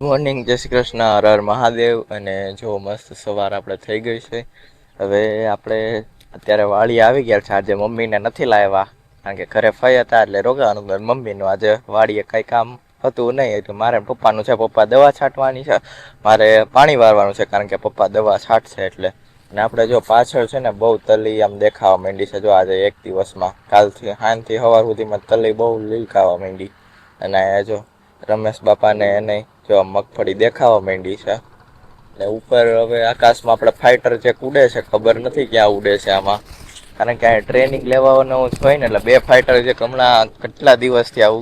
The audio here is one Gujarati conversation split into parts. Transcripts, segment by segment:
મોર્નિંગ, જય શ્રી કૃષ્ણ, હર હર મહાદેવ. અને જો મસ્ત સવાર આપણે થઈ ગઈ છે. હવે આપણે અત્યારે વાડી આવી ગયા છે. આજે મમ્મીને નથી લાવ્યા કારણ કે ઘરે ફઈ હતા એટલે રોગાવાનું મમ્મીનું આજે વાડીએ કંઈ કામ હતું નહીં એટલે મારે પપ્પાનું છે. પપ્પા દવા છાંટવાની છે, મારે પાણી વારવાનું છે કારણ કે પપ્પા દવા છાંટશે એટલે. અને આપણે જો પાછળ છે ને બહુ તલી આમ દેખાવા માંડી છે. જો આજે એક દિવસમાં કાલથી સાંજથી સવાર સુધીમાં તલી બહુ લીલકાવા માંડી. અને જો રમેશ બાપાને એને જો મગફળી દેખાવા માંડી છે. ને ઉપર હવે આકાશમાં આપણે ફાઇટર જે ઉડે છે, ખબર નથી ક્યાં ઉડે છે આમાં, કારણ કે આ ટ્રેનિંગ લેવાનું હોય ને એટલે 2 ફાઇટર જે હમણાં કેટલા દિવસથી આ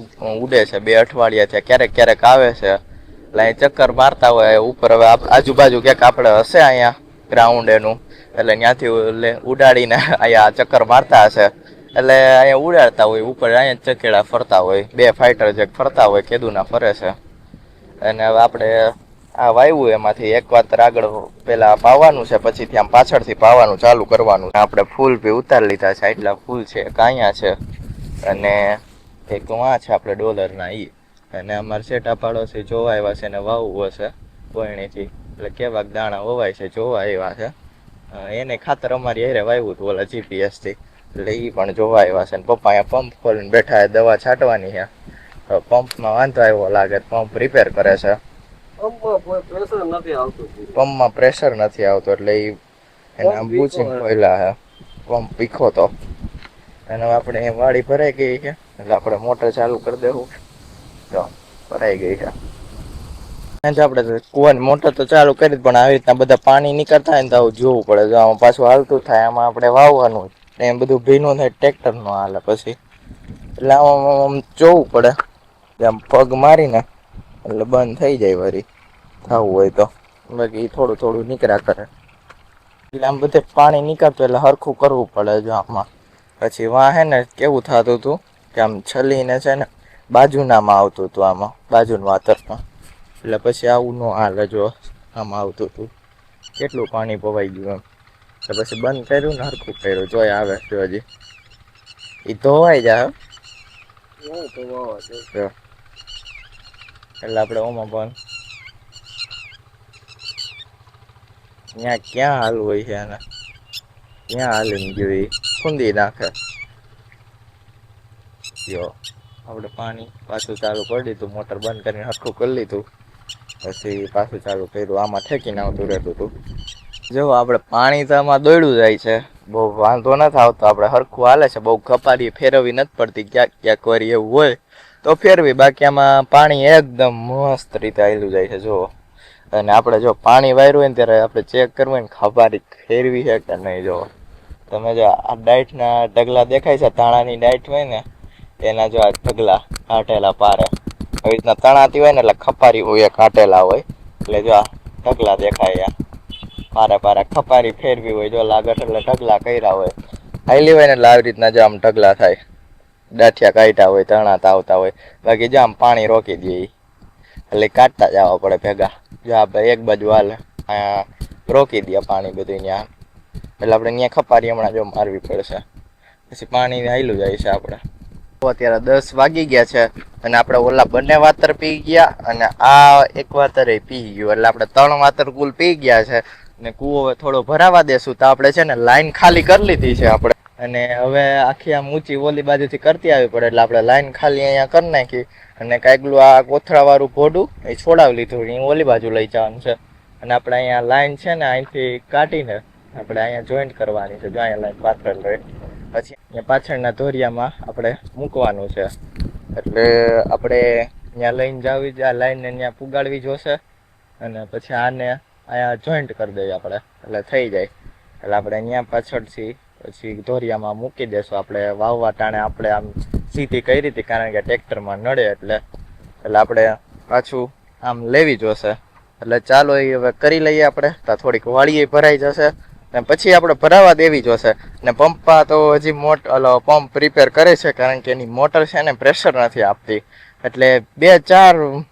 ઉડે છે, 2 અઠવાડિયા થયા, ક્યારેક ક્યારેક આવે છે એટલે અહીં ચક્કર મારતા હોય ઉપર. હવે આજુબાજુ ક્યાંક આપણે હશે અહીંયા ગ્રાઉન્ડ એનું, એટલે ત્યાંથી ઉડાડીને અહીંયા ચક્કર મારતા હશે એટલે અહીંયા ઉડાડતા હોય ઉપર. અહીંયા ચકેડા ફરતા હોય, 2 ફાઇટર જે ફરતા હોય કેદુના ફરે છે. અને હવે આપણે આ વાવ્યું એમાંથી એક વાતર આગળ પેલા પાવાનું છે, પછીથી આમ પાછળથી પાવાનું ચાલુ કરવાનું. આપણે ફૂલ બી ઉતારી લીધા છે, એટલા ફૂલ છે, કાંયા છે અને એક વાં છે આપણે ડોલરના ઈ. અને અમારે શેઠા પાડોશી જોવા આવ્યા છે ને વાવવું હશે પોયણીથી, એટલે કેવાક દાણા વવાય છે જોવા આવ્યા છે. એને ખાતર અમારી હારે વાવ્યું હતું ઓલા જીપીએસથી, એટલે એ પણ જોવા આવ્યા છે. ને પપ્પા અહીંયા પંપ ખોલીને બેઠા, દવા છાંટવાની છે. પંપમાં વાંધો આવ્યો લાગે, પંપ રિપેર કરે છે. પંપમાં પ્રેશર નથી આવતું એટલે એને આમ બુચિંગ ખોલ્યા છે, પંપ પીખો તો. અને આપણે વાડી ભરાઈ ગઈ છે એટલે આપણે મોટર ચાલુ કરી દેવું. તો ભરાઈ ગઈ છે. આપણે કુવાની મોટર તો ચાલુ કરી, પણ આવી રીતના બધા પાણી નીકળતા હોય ને તો જોવું પડે. જો આમાં પાછું હાલતું થાય, આમાં આપણે વાવવાનું એમ બધું ભીનું થાય, ટ્રેક્ટર નો હાલે પછી, એટલે આમ જોવું પડે. આમ પગ મારીને એટલે બંધ થઈ જાય વરી થવું હોય તો, બાકી થોડું થોડું નીકળ્યા કરે. એટલે આમ બધે પાણી નીકળતું એટલે હરખું કરવું પડે. જો આમાં પછી વાં હે ને કેવું થતું હતું કે આમ છલીને છે ને બાજુનામાં આવતું હતું, આમાં બાજુના વાતરમાં, એટલે પછી આવું ન હાલે. જો આમાં આવતું હતું કેટલું પાણી પવાઈ ગયું એમ, એટલે પછી બંધ કર્યું ને હરખું કર્યું. જોઈ આવે જો હજી એ ધોવાઈ જાય એટલે આપણે ઓમાં પણ ત્યાં ક્યાં હાલવું હોય છે એને, ક્યાં હાલીને ગયું એ ખૂંદી નાખે. જો આપણે પાણી પાછું ચાલુ કરી દીધું, મોટર બંધ કરીને હરખું કરી લીધું, પછી પાછું ચાલુ કર્યું. આમાં ઠેકીને આવતું રહેતું હતું. જો આપણે પાણી તો આમાં દોડ્યું જાય છે, બહુ વાંધો નથી આવતો, આપણે હરખું હાલે છે. બહુ કપારી ફેરવવી નથી પડતી, ક્યાંક ક્યાંક વરી એવું હોય તો ફેરવી, બાકી આમાં પાણી એકદમ મસ્ત રીતે હાલ્યું જાય છે. જો અને આપણે જો પાણી વાર્યું હોય ને ત્યારે આપણે ચેક કરવું હોય ને ખપારી ફેરવી છે કે નહીં. જો તમે જો આ ડાઈટના ઢગલા દેખાય છે, તાણાની ડાઈટ હોય ને એના જો આ ઢગલા કાઢેલા પારે આવી રીતના તણાતી હોય ને એટલે ખપારી હોય કાઢેલા હોય, એટલે જો આ ઢગલા દેખાય પારે પારે ખપારી ફેરવી હોય. જો લાગત એટલે ઢગલા કર્યા હોય, હાલી હોય ને એટલે આવી રીતના જો આમ ઢગલા થાય, દાઠિયા કાઢ્યા હોય, તણાતા આવતા હોય. બાકી જો આમ પાણી રોકી દે એટલે કાઢતા જવા પડે ભેગા. જો આપણે એક બાજુ હાલે રોકી દે પાણી બધું ત્યાં, એટલે આપણે ત્યાં ખપારી હમણાં જો મારવી પડશે, પછી પાણી હાલ્યું જાય છે. આપણે અત્યારે 10 વાગી ગયા છે અને આપણે ઓલા બંને વાતર પી ગયા અને આ એક વાતર પી ગયું, એટલે આપણે 3 વાતર કુલ પી ગયા છે. ને કૂવો થોડો ભરાવા દેશું તો આપણે છે ને લાઈન ખાલી કરી લીધી છે આપણે, અને હવે આખી આમ ઊંચી ઓલી બાજુથી કરતી આવી પડે, એટલે આપણે લાઈન ખાલી અહીંયા કરી નાખી. અને કાંઈકલું આ કોથળાવાળું ભોડું એ છોડાવી લીધું, એ ઓલી બાજુ લઈ જવાનું છે. અને આપણે અહીંયા લાઈન છે ને અહીંથી કાઢીને આપણે અહીંયા જોઈન્ટ કરવાની છે. જો અહીંયા લાઈન પાથરેલ રહે, પછી અહીંયા પાછળના ધોરિયામાં આપણે મૂકવાનું છે. એટલે આપણે ત્યાં લઈને જાવી, આ લાઈનને ત્યાં પુગાડવી જોશે અને પછી આને અહીંયા જોઈન્ટ કરી દઈએ આપણે, એટલે થઈ જાય. એટલે આપણે ત્યાં પાછળથી પછી ધોરિયામાં મૂકી દેશું. આપણે વાવવા ટાણે આપણે આમ સીધી કરી હતી કારણ કે ટ્રેક્ટરમાં નડે એટલે આપણે પાછું આમ લેવી જોશે. એટલે ચાલો એ હવે કરી લઈએ આપણે, તો થોડીક વાળીએ ભરાઈ જશે ને પછી આપણે ભરાવા દેવી જોશે. ને પંપા તો હજી પંપ રિપેર કરે છે કારણ કે એની મોટર છે ને પ્રેશર નથી આપતી, એટલે 2 4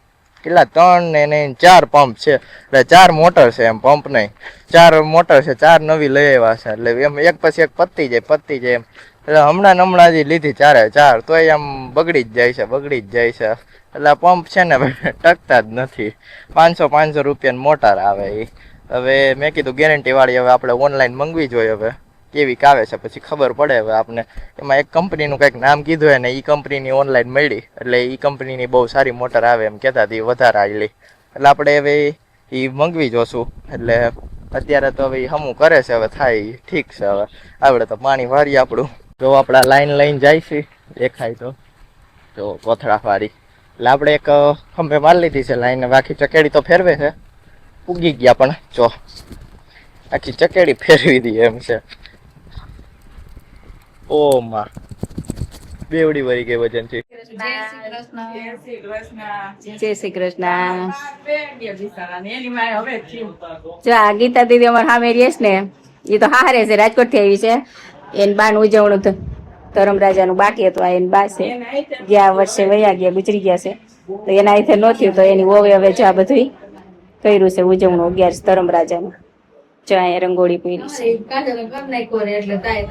3 ને 4 પંપ છે, એટલે 4 મોટર છે એમ, પંપ નહીં 4 મોટર છે, 4 નવી લઈ આવ્યા છે. એટલે એમ એક પછી એક પતી જાય એમ. એટલે હમણાં જ લીધી 4,000 તોય આમ બગડી જ જાય છે. એટલે આ પંપ છે ને ટકતા જ નથી. 500 રૂપિયાની મોટર આવે એ. હવે મેં કીધું ગેરંટી વાળી હવે આપણે ઓનલાઈન મંગવી જોઈએ હવે કેવી આવે છે પછી ખબર પડે. હવે આપણે એમાં એક કંપનીનું કંઈક નામ કીધું હોય ને એ કંપનીની ઓનલાઈન મળી એટલે એ કંપનીની બહુ સારી મોટર આવે એમ કહેતા હતી વધારે આવેલી. એટલે આપણે હવે એ મંગવી જોશું. એટલે અત્યારે તો હવે હમું કરે છે હવે થાય ઠીક છે. હવે આપણે તો પાણી વારીએ આપણું. જો આપણા લાઈન લઈને જાય છે દેખાય તો જો કોથળા વાળી. એટલે આપણે એક ખંભે મારી લીધી છે લાઈન. બાકી ચકેડી તો ફેરવે છે ઉગી ગયા પણ જો આખી ચકેડી ફેરવી દી એમ છે. ઓ માં બેવડી વળી ગઈ વજન થી. જય શ્રી કૃષ્ણ. જો આ ગીતા દીદી અમારે સામે રહીશ ને એ તો હારે છે રાજકોટ થી આવી છે. એને બાનું ઉજવણું ધરમ રાજાનું બાકી હતું. આ એની બા છે ગયા વર્ષે વયા ગયા ગુજરી ગયા છે તો એના અહીંથી નહોતું તો એની વોવે હવે જો આ બધું કર્યું છે ઉજવણું 11 ધરમ રાજાનું. જો અહીંયા રંગોળી પૂરી છે.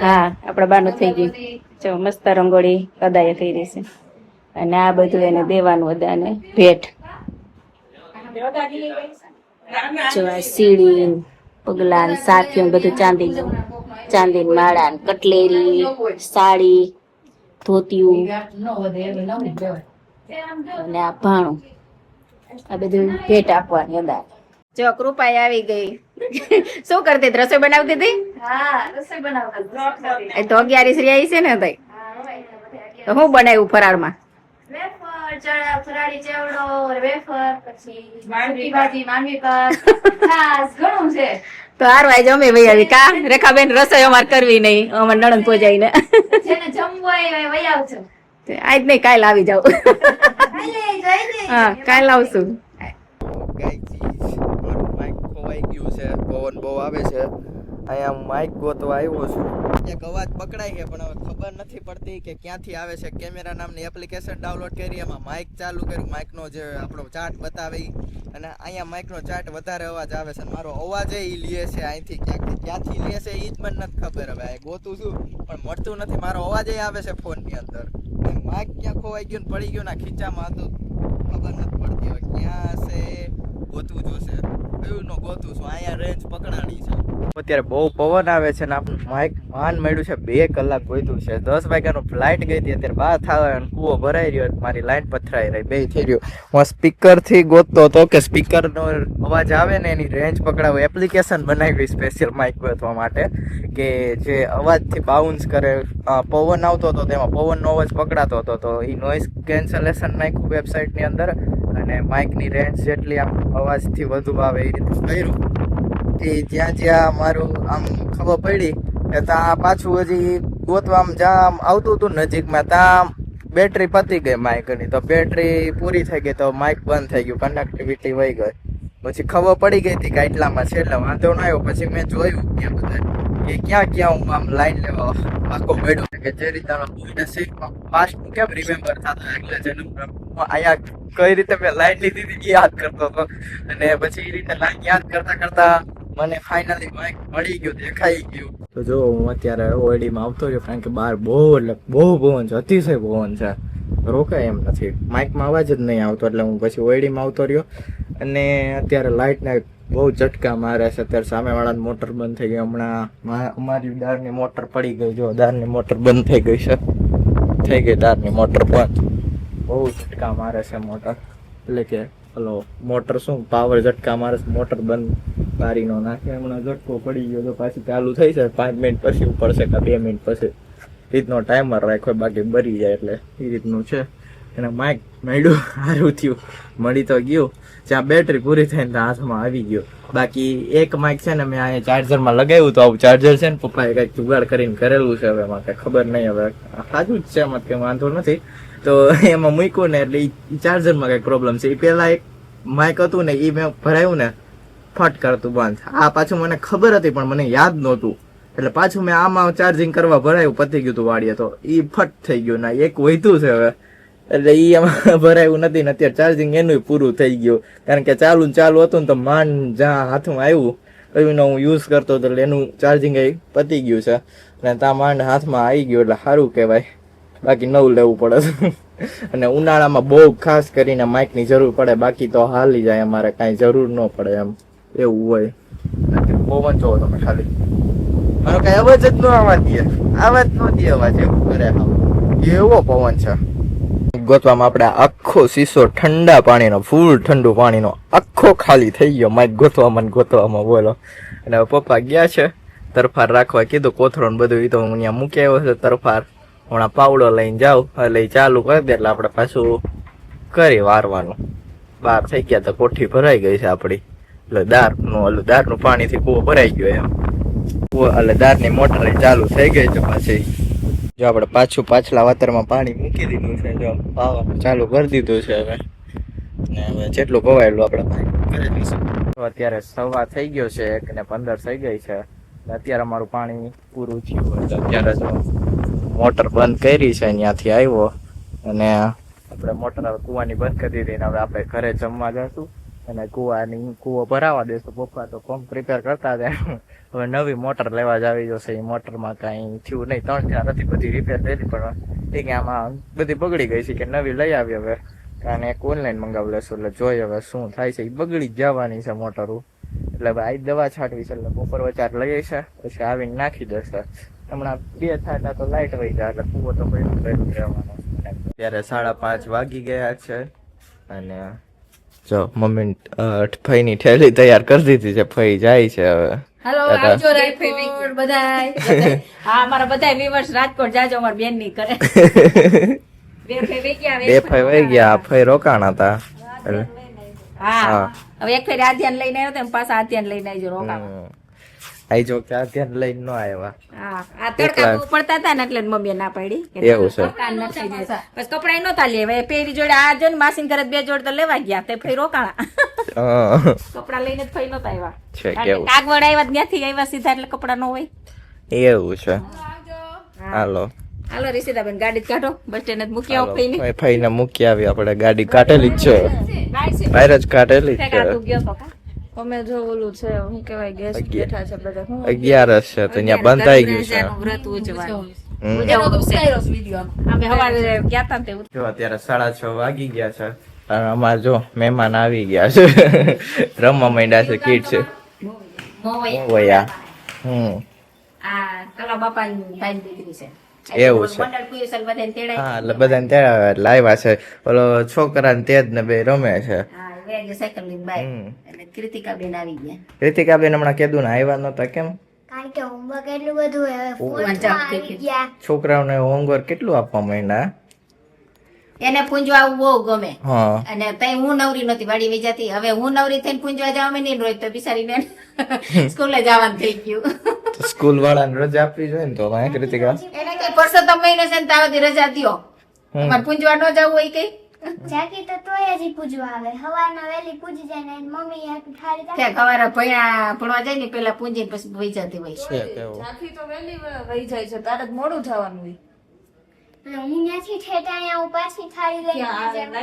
હા આપડા બાનું થઈ ગયું. જો મસ્ત રંગોળી કદાય કરી છે અને આ બધું એને દેવાનું હતું અને ભેટ. જો આ સીડી પગલા સાથીઓ બધું ચાંદી માળા કટલેરી સાડી ધોતિયું અને આ ભાણું આ બધું ભેટ આપવાની હતા. જો કૃપાએ આવી ગઈ. શું કરતી હતી? રસોઈ બનાવતી હતી? એ તો 11 આવી છે ને તઈ તો હું બનાવ્યું ફરાળમાં? ફરાળી ચેવડો વેફર પછી માંડવી ભાજી માંડવી પાક ખાસ ઘણું છે. તો હારું આજ અમે વહી આવી કા રેખાબેન રસોઈ અમારે કરવી નહીં અમારે નણંદ પહોંચાઈ ને જેને જમવું હોય એ વહી આવજો. આજ નહીં કાલ આવી જાવ. હા કાલ આવશું. માઇક ખોવાઈ ગયું છે પવન બહુ આવે છે. અહીંયા માઇક ગોતવા આવ્યો છું. એક અવાજ પકડાય છે પણ હવે ખબર નથી પડતી કે ક્યાંથી આવે છે. કેમેરા નામની એપ્લિકેશન ડાઉનલોડ કરી એમાં માઇક ચાલુ કર્યું. માઇકનો જે આપણો ચાર્ટ બતાવે અને અહીંયા માઇકનો ચાર્ટ વધારે અવાજ આવે છે. મારો અવાજ એ લે છે અહીંથી ક્યાંથી લે છે એ જ મને નથી ખબર. હવે ગોતું છું પણ મળતું નથી. મારો અવાજ એ આવે છે ફોનની અંદર. માઇક ક્યાં ખોવાઈ ગયું પડી ગયું ના ખીચામાં હતું ખબર નથી પડતી. હવે ક્યાં છે ગોતવું જોશે. કયું નો ગોતું છું. અહીંયા રેન્જ પકડાણી છે. અત્યારે બહુ પવન આવે છે ને આપણું માઇક માન મળ્યું છે 2 કલાક ગોઈતું છે. 10 વાગ્યાનું ફ્લાઇટ ગઈ હતી અત્યારે 12 થવા અને કૂવો ભરાઈ રહ્યો. મારી લાઈન પથરાઈ રહી બે થઈ રહ્યું. હું સ્પીકરથી ગોતતો હતો કે સ્પીકરનો અવાજ આવે ને એની રેન્જ પકડાવું. એપ્લિકેશન બનાવી સ્પેશિયલ માઇક ગોતવા માટે કે જે અવાજથી બાઉન્સ કરે. પવન આવતો હતો તેમાં પવનનો અવાજ પકડાતો હતો તો એ નોઇઝ કેન્સલેશન નાખ્યું વેબસાઇટની અંદર અને માઇકની રેન્જ જેટલી આમ અવાજથી વધુ આવે એ રીતે કર્યું. કે જ્યાં મારું આમ ખબર પડી કે ત્યાં પાછું હજી ગોતવા આમ જ્યાં આવતું હતું નજીકમાં ત્યાં બેટરી પતી ગઈ માઇકની. તો બેટરી પૂરી થઈ ગઈ તો માઇક બંધ થઈ ગયું. કનેક્ટિવિટી વહી ગઈ. પછી ખબર પડી ગઈ હતી કે એટલામાં છે એટલે વાંધો ન આવ્યો. પછી મેં જોયું ત્યાં બધા કે ક્યાં હું આમ લાઈન લેવા આખો મેળ્યો કે જે રીતે ફાસ્ટ કેમ રિમેમ્બર થતા એટલે જન્મ અહીંયા કઈ રીતે મેં લાઈન લીધી હતી યાદ કરતો હતો. અને પછી એ રીતે લાઈન યાદ કરતા મને ફાઇનલી માઇક મળી ગયું દેખાઈ ગયું. તો જો હું અત્યારે ઓડીમાં આવતો રહ્યો કારણ કે બહાર બહુ એટલે બહુ પવન છે. અતિશય પવન છે. રોકાય એમ નથી. માઇકમાં અવાજ જ નહીં આવતો એટલે હું પછી ઓડીમાં આવતો રહ્યો. અને અત્યારે લાઇટને બહુ ઝટકા મારે છે. અત્યારે સામેવાળાની મોટર બંધ થઈ ગઈ. હમણાં અમારી દાળની મોટર પડી ગઈ. જો દાળની મોટર બંધ થઈ ગઈ છે. થઈ ગઈ દાળની મોટર બંધ. બહુ ઝટકા મારે છે મોટર. એટલે કે હલો મોટર શું પાવર ઝટકા મારે છે. મોટર બંધ બારીનો નાખે હમણાં ઝટકો પડી ગયો તો પાછી ચાલુ થઈ છે. 5 મિનિટ પછી ઉપડશે કે 2 મિનિટ પછી રીતનો ટાઈમર રાખ્યો બાકી બરી જાય એટલે એ રીતનું છે. એને માઇક મળ્યું સારું થયું મળી તો ગયું. જ્યાં બેટરી પૂરી થઈને ત્યાં હાથમાં આવી ગયો. બાકી એક માઇક છે ને મેં અહીંયા ચાર્જરમાં લગાવ્યું તો આવું ચાર્જર છે ને પપ્પાએ કંઈક જુગાડ કરીને કરેલું છે. હવે એમાં કંઈ ખબર નહીં. હવે સાચું જ છે એમાં કંઈ વાંધો નથી. તો એમાં મૂક્યું ને એટલે એ ચાર્જરમાં કંઈક પ્રોબ્લેમ છે. એ પહેલાં એક માઇક હતું ને એ મેં ભરાયું ને ફટ કરતું બંધ. આ પાછું મને ખબર હતી પણ મને યાદ નહોતું એટલે પાછું મેં આમાં ચાર્જિંગ કરવા ભરાયું પતી ગયું હતું વાડીએ તો એ ફટ થઈ ગયું. ના એક વહીતું છે હવે એટલે એ એમાં ભરાયું નથી ને અત્યારે ચાર્જિંગ એનું પૂરું થઈ ગયું કારણ કે ચાલુ હતું ને તો માંડ જ્યાં હાથમાં આવ્યું એનો હું યુઝ કરતો હતો એટલે એનું ચાર્જિંગ એ પતી ગયું છે અને ત્યાં માંડ હાથમાં આવી ગયું એટલે સારું કહેવાય, બાકી નવું લેવું પડે છે. અને ઉનાળામાં બહુ ખાસ કરીને માઇકની જરૂર પડે, બાકી તો હાલી જાય, અમારે કાંઈ જરૂર ન પડે એમ એવું હોય. પવન જોવો તમે ખાલી, મારો કાંઈ અવાજ જ ન આવવા દે, આવાજ ન દે અવાજ, એવું કરે એવો પવન છે. ગોતવામાં આપણે આખો શીશો ઠંડા પાણીનો, ફૂલ ઠંડુ પાણીનો આખો ખાલી થઈ ગયો માઇક ગોતવામાં બોલો. અને હવે પપ્પા ગયા છે તરફાર રાખવા, કીધું કોથળો ને બધું, એ તો હું અહીંયા મૂકી આવ્યો છે તરફાર. હમણાં પાવડો લઈને જાઉં એટલે ચાલુ કરી દે એટલે આપણે પાછું કરી વારવાનું. બહાર થઈ ગયા તો કોઠી ભરાઈ ગઈ છે આપણી, એટલે દારનું પાણીથી કૂવો ભરાઈ ગયો એમ. એટલે દારની મોટર ચાલુ થઈ ગઈ છે પાછી. જો આપણે પાછલા વાતરમાં પાણી મૂકી દીધું છે, જો પાવાનું ચાલુ કરી દીધું છે હવે. ને હવે જેટલું પવાયેલું આપણે પાણી કરી દઈશું. અત્યારે સવા થઈ ગયો છે, 1:15 થઈ ગઈ છે. અત્યારે અમારું પાણી પૂરું થયું હોય તો અત્યારે જો મોટર બંધ કરી છે, ત્યાંથી આવ્યો અને આપણે મોટર હવે કૂવાની બંધ કરી દીધી ને હવે આપણે ઘરે જમવા જઈશું અને કૂવો ભરાવા દેશું. પપ્પા તો પંપ પ્રિપેર કરતા હતા, હવે નવી મોટર લેવા જ આવી જશે. એ મોટરમાં કાંઈ થયું નહીં, 3-4 હતી બધી રિપેર થઈ પણ એ કે આમાં બધી બગડી ગઈ છે કે નવી લઈ આવી હવે, અને એક ઓનલાઈન મંગાવી લેશું એટલે જોઈએ હવે શું થાય છે. એ બગડી જ જવાની છે મોટરું, એટલે હવે આ દવા છાંટવી છે એટલે બપોર વચાર લઈ છે પછી આવીને નાખી દેશે. હમણાં 2 થાય તો લાઇટ વહી જાય એટલે કૂવો તો રહેવાનો. ત્યારે 5:30 વાગી ગયા છે અને જો મમ્મી ફઈની થેલી તૈયાર કરી દીધી છે, ફઈ જાય છે હવે. હાલો આવજો રાજકોટ બધાય. હા મારા બધાય વિવર્સ રાજકોટ જાજો, અમાર બેન ની કરે. બે ફઈ વઈ ગયા, ફઈ રોકાણા હતા. હા હવે એક ફેર આધ્યાન લઈને આવ્યો તો પાછા આધ્યાન લઈને આવજો રોકાવા. આઈ જો કે આધ્યાન લઈને ન આવ્યા. હા આ તડકા બહુ પડતા હતા ને એટલે મમ્મીએ ના પાડી કે એવું છે. બસ કપડા નહોતા લેવા, પેરી જોડે આ જો ને માસીન ઘરે 2 જોડ તો લેવા ગયા, તે ફઈ રોકાણા. કપડા લઈને જ ફઈ નહોતા આવ્યા, કાગવડ આવ્યા ત્યાંથી આવ્યા સીધા એટલે કપડા ન હોય એવું છે. હાલો હાલો રિષિતાબેન ગાડી કાઢો, બસ સ્ટેન્ડ મૂકી આવો ફઈને. ફઈને મૂકી આવી, આપણે ગાડી કાઢેલી જ છે, બહાર જ કાઢેલી જ છે. અમે જો ઓલું છે શું કહેવાય ગેસ બેઠા છે બધા, 11 છે તો ત્યાં બંધ થઈ ગયું છે. વ્રત ઉજવાનું અમે સવારે ગયા હતા ને જો અત્યારે 6:30 વાગી ગયા છે અને અમારે જો મહેમાન આવી ગયા છે, રમવા માંડ્યા છે, કીટ છે મોવૈયા. આ કલા બાપાની ભાઈ દીકરી છે એવું છે. હા એટલે બધાને તેડાવ્યા એટલે આવ્યા છે. ઓલો છોકરા ને તેજ ને બે રમે છે. સાયકલ લઈને બાય એટલે કૃતિકાબેન આવી ગયા. કૃતિકાબેન હમણાં કીધું ને આવ્યા નતા કેમ? કારણ કે હોમવર્ક એટલું બધું છોકરાઓને હોમવર્ક કેટલું આપવા માંડ્યા. એને પૂંજવા આવવું બહુ ગમે. હા અને તઈ હું નવરી નહોતી, વાડી વઈ જતી. હવે હું નવરી થઈને પૂંજવા જવા નહીં રોજ તો બિચારીને સ્કૂલે જવાનું થઈ ગયું. સ્કૂલ વાળાને રજા આપવી જોઈએ ને તો કૃતિકા એને કઈ પરસોત્તમ મહિનો છે ને તાવથી રજા દ્યો, અમારે પૂંજવા ન જવું હોય કઈ જાકી તો તોય હજી પૂજવા આવે, હવારના વેલી પૂજી જાય ને મમ્મી હાથ ઠારી ત્યાં ખવારે ભણવા જાય ને પેલા પૂંજીને પછી વઈ જતી હોય છે. ત્યાંથી તો વહેલી વહી જાય છે, તારે જ મોડું થવાનું હોય. હું ત્યાંથી ઠેઠ અહીંયા હું પાછી થાળી લઈને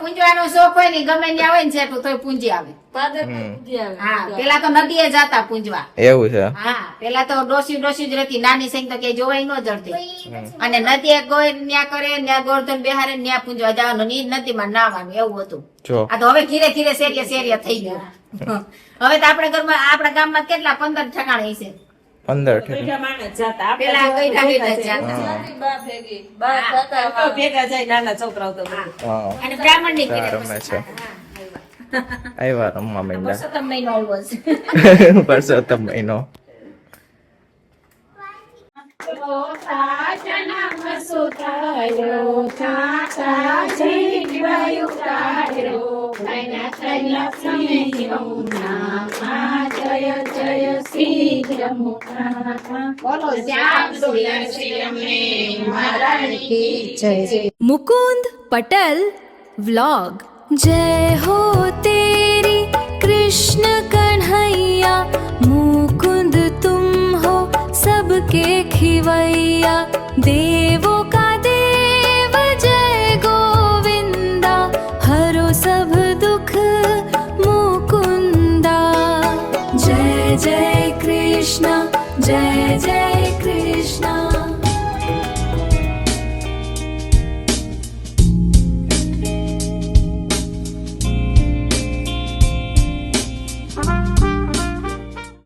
પૂંજવાનો શોખ હોય ને ગમે ત્યાં હોય ને છે તો પૂંજી આવે. હા પેલા તો નદીએ જતા પૂંજવા. એવું છે. હા પેલા તો ડોસી જ રહેતી, નાની સિંગ તો કે જોવાય ન જડતી. અને નદીએ ગોળ ન્યા કરે, ન્યા ગોળધન બેહારે, ન્યા પૂંજવા જવાનું, ની નદીમાં નાવાનું એવું હતું. આ તો હવે ધીરે ધીરે શેરીએ થઈ ગયું. હવે તો આપણા ઘરમાં આપણા ગામમાં કેટલા 15 ઠેકાણે છે. 15 ઠેકાણે પેલા ગઈઢા ગઈઢા જતા. ભેગા જાય નાના છોકરાઓ તો અને બ્રાહ્મણ ની રમે છે. આવ્યા રમવા માંડ્યા. પરસોત્તમ મહિનો આવ્યો છે. પરસોત્તમ મહિનો. मुकुंद पटल व्लॉग। जय हो तेरी कृष्ण कन्हैया, मुकुंद तुम हो सबके खिवैया, देवों का देव जय गोविंदा, हरो सब दुख मुकुंदा। जय कृष्ण जय जय